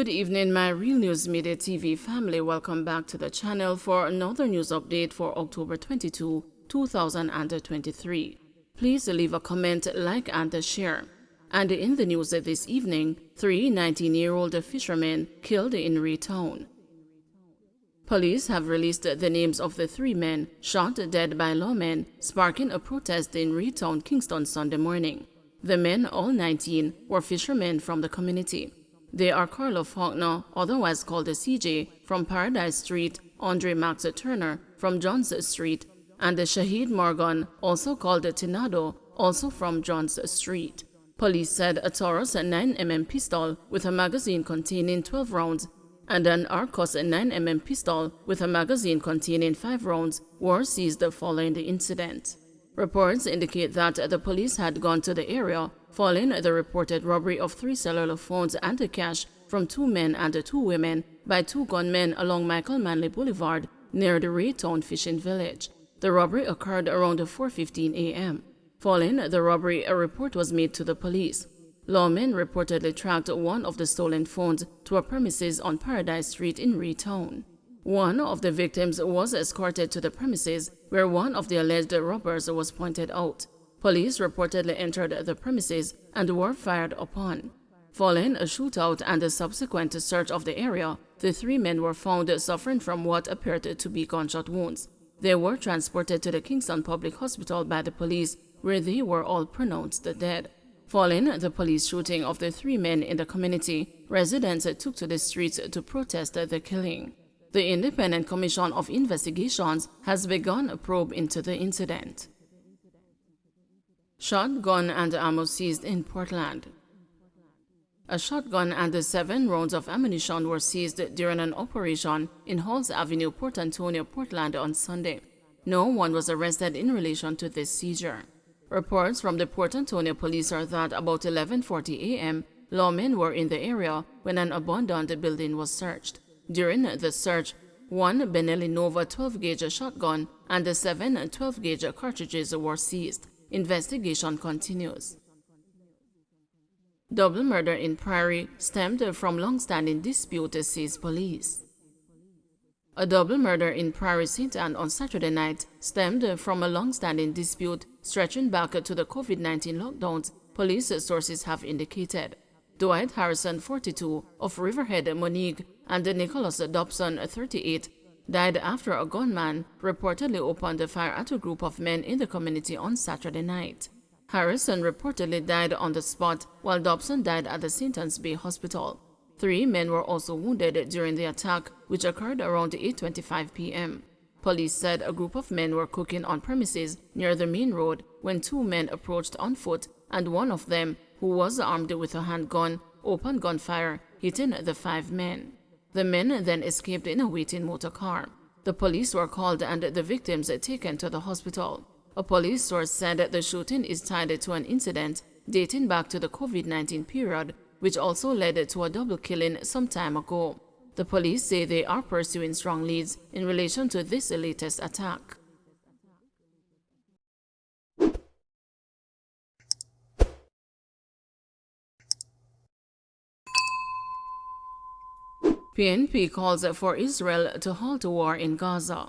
Good evening, my Real News Media TV family. Welcome back to the channel for another news update for October 22, 2023. Please leave a comment, like, and share. And in the news this evening, 3 19-year-old fishermen killed in Raytown. Police have released the names of the 3 men shot dead by lawmen, sparking a protest in Raytown, Kingston Sunday morning. The men, all 19, were fishermen from the community. They are Carlo Faulkner, otherwise called CJ, from Paradise Street, Andre Max Turner from Johns Street, and Shahid Morgan, also called Tinado, also from Johns Street. Police said a Taurus 9mm pistol with a magazine containing 12 rounds and an Arcos 9mm pistol with a magazine containing 5 rounds were seized following the incident. Reports indicate that the police had gone to the area following the reported robbery of 3 cellular phones and cash from 2 men and 2 women by 2 gunmen along Michael Manley Boulevard near the Raytown fishing village. The robbery occurred around 4:15 a.m. Following the robbery, a report was made to the police. Lawmen reportedly tracked one of the stolen phones to a premises on Paradise Street in Raytown. One of the victims was escorted to the premises where one of the alleged robbers was pointed out. Police reportedly entered the premises and were fired upon. Following a shootout and a subsequent search of the area, the 3 men were found suffering from what appeared to be gunshot wounds. They were transported to the Kingston Public Hospital by the police, where they were all pronounced dead. Following the police shooting of the 3 men in the community, residents took to the streets to protest the killing. The Independent Commission of Investigations has begun a probe into the incident. Shotgun and ammo seized in Portland. A shotgun and 7 rounds of ammunition were seized during an operation in Halls Avenue, Port Antonio, Portland on Sunday. No one was arrested in relation to this seizure. Reports from the Port Antonio police are that about 11:40 a.m., lawmen were in the area when an abandoned building was searched. During the search, 1 Benelli Nova 12-gauge shotgun and 7 12-gauge cartridges were seized. Investigation continues. Double murder in Prairie stemmed from long-standing dispute, says police. A double murder in Prairie St. Anne on Saturday night stemmed from a long-standing dispute stretching back to the COVID-19 lockdowns, police sources have indicated. Dwight Harrison, 42, of Riverhead, Monique, and Nicholas Dobson, 38, died after a gunman reportedly opened fire at a group of men in the community on Saturday night. Harrison reportedly died on the spot, while Dobson died at the St. Anne's Bay Hospital. 3 men were also wounded during the attack, which occurred around 8:25 p.m. Police said a group of men were cooking on premises near the main road when 2 men approached on foot, and one of them, who was armed with a handgun, opened gunfire, hitting the 5 men. The men then escaped in a waiting motor car. The police were called and the victims taken to the hospital. A police source said the shooting is tied to an incident dating back to the COVID-19 period, which also led to a double killing some time ago. The police say they are pursuing strong leads in relation to this latest attack. PNP calls for Israel to halt war in Gaza.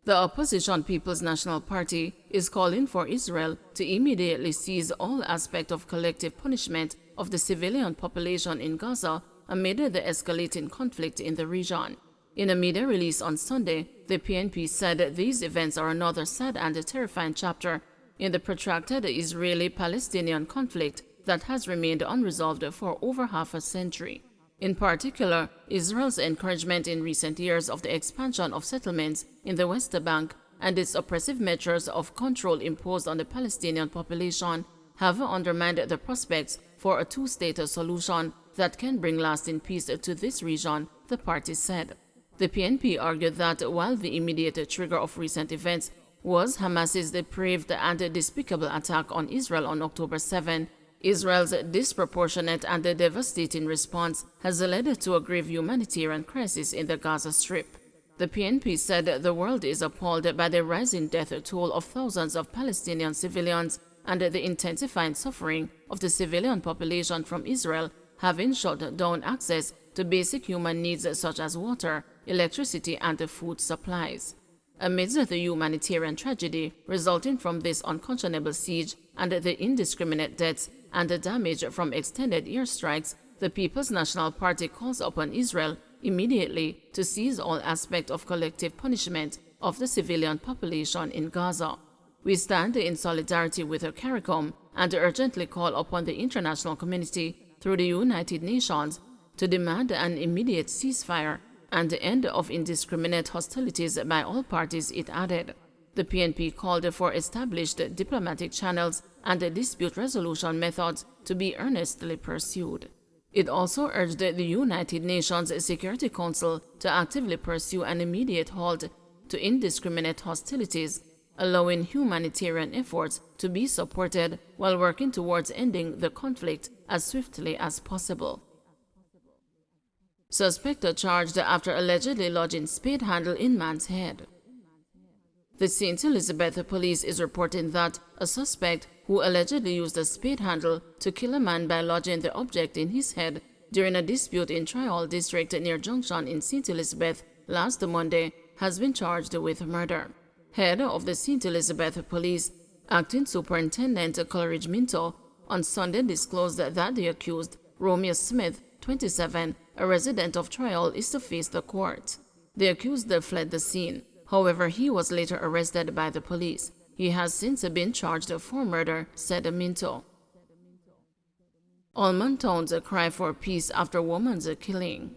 The opposition People's National Party is calling for Israel to immediately cease all aspects of collective punishment of the civilian population in Gaza amid the escalating conflict in the region. In a media release on Sunday, the PNP said these events are another sad and terrifying chapter in the protracted Israeli-Palestinian conflict that has remained unresolved for over half a century. In particular, Israel's encouragement in recent years of the expansion of settlements in the West Bank and its oppressive measures of control imposed on the Palestinian population have undermined the prospects for a 2-state solution that can bring lasting peace to this region, the party said. The PNP argued that while the immediate trigger of recent events was Hamas's depraved and despicable attack on Israel on October 7, Israel's disproportionate and devastating response has led to a grave humanitarian crisis in the Gaza Strip. The PNP said the world is appalled by the rising death toll of thousands of Palestinian civilians and the intensifying suffering of the civilian population from Israel having shut down access to basic human needs such as water, electricity, and food supplies. Amidst the humanitarian tragedy resulting from this unconscionable siege and the indiscriminate deaths and the damage from extended airstrikes, the People's National Party calls upon Israel immediately to cease all aspects of collective punishment of the civilian population in Gaza. We stand in solidarity with CARICOM and urgently call upon the international community through the United Nations to demand an immediate ceasefire and the end of indiscriminate hostilities by all parties, it added. The PNP called for established diplomatic channels and dispute resolution methods to be earnestly pursued. It also urged the United Nations Security Council to actively pursue an immediate halt to indiscriminate hostilities, allowing humanitarian efforts to be supported while working towards ending the conflict as swiftly as possible. Suspect charged after allegedly lodging spade handle in man's head. The St. Elizabeth police is reporting that a suspect who allegedly used a spade handle to kill a man by lodging the object in his head during a dispute in Trial District near Junction in St. Elizabeth last Monday has been charged with murder. Head of the St. Elizabeth Police, Acting Superintendent Coleridge Minto, on Sunday disclosed that the accused, Romeo Smith, 27, a resident of Trial, is to face the court. The accused fled the scene. However, he was later arrested by the police. He has since been charged for murder, said Minto. Allman Town's cry for peace after woman's killing.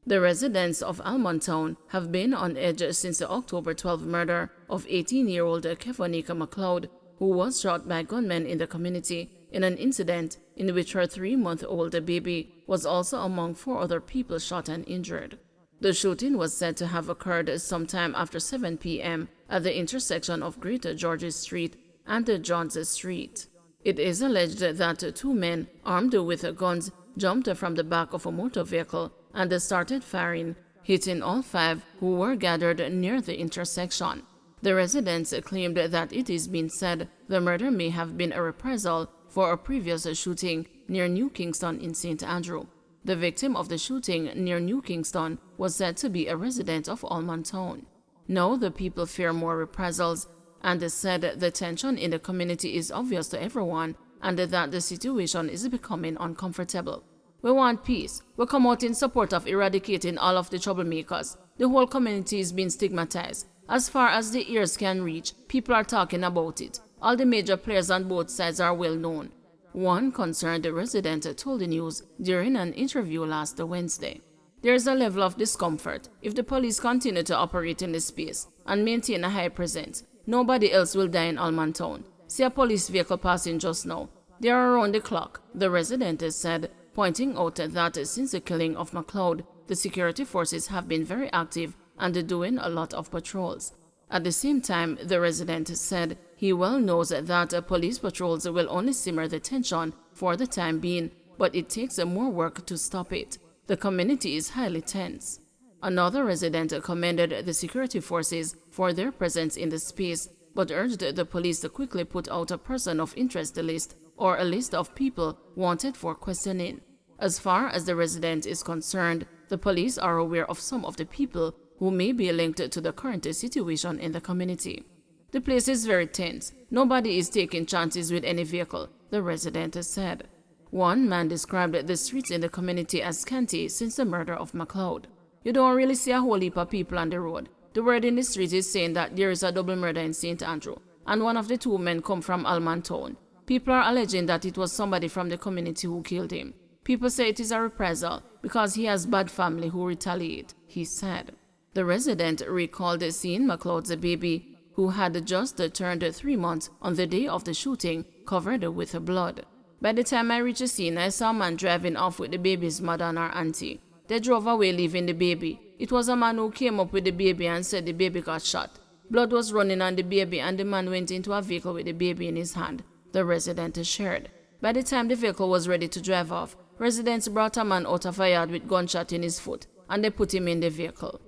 The residents of Almontown have been on edge since the October 12 murder of 18-year-old Kevonica McLeod, who was shot by gunmen in the community in an incident in which her 3-month-old baby was also among 4 other people shot and injured. The shooting was said to have occurred sometime after 7 p.m. at the intersection of Greater Georges Street and Johns Street. It is alleged that 2 men armed with guns jumped from the back of a motor vehicle and started firing, hitting all 5 who were gathered near the intersection. The residents claimed that it is being said the murder may have been a reprisal for a previous shooting near New Kingston in St. Andrew. The victim of the shooting near New Kingston was said to be a resident of Allman Town. Now the people fear more reprisals, and said the tension in the community is obvious to everyone and that the situation is becoming uncomfortable. We want peace. We come out in support of eradicating all of the troublemakers. The whole community is being stigmatized. As far as the ears can reach, people are talking about it. All the major players on both sides are well known. One concerned resident told the news during an interview last Wednesday. There is a level of discomfort. If the police continue to operate in the space and maintain a high presence, nobody else will die in Allman Town. See a police vehicle passing just now. They are around the clock, the resident said, pointing out that since the killing of McLeod, the security forces have been very active and doing a lot of patrols. At the same time, the resident said he well knows that police patrols will only simmer the tension for the time being, but it takes more work to stop it. The community is highly tense. Another resident commended the security forces for their presence in the space, but urged the police to quickly put out a person of interest list or a list of people wanted for questioning. As far as the resident is concerned, the police are aware of some of the people who may be linked to the current situation in the community. The place is very tense. Nobody is taking chances with any vehicle, the resident said. One man described the streets in the community as scanty since the murder of McLeod. You don't really see a whole heap of people on the road. The word in the street is saying that there is a double murder in St. Andrew, and one of the 2 men come from Allman Town. People are alleging that it was somebody from the community who killed him. People say it is a reprisal because he has bad family who retaliate, he said. The resident recalled seeing McLeod's baby, who had just turned 3 months on the day of the shooting, covered with blood. By the time I reached the scene, I saw a man driving off with the baby's mother and her auntie. They drove away leaving the baby. It was a man who came up with the baby and said the baby got shot. Blood was running on the baby and the man went into a vehicle with the baby in his hand, the resident shared. By the time the vehicle was ready to drive off, residents brought a man out of a yard with gunshot in his foot and they put him in the vehicle.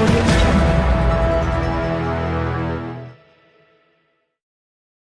Audio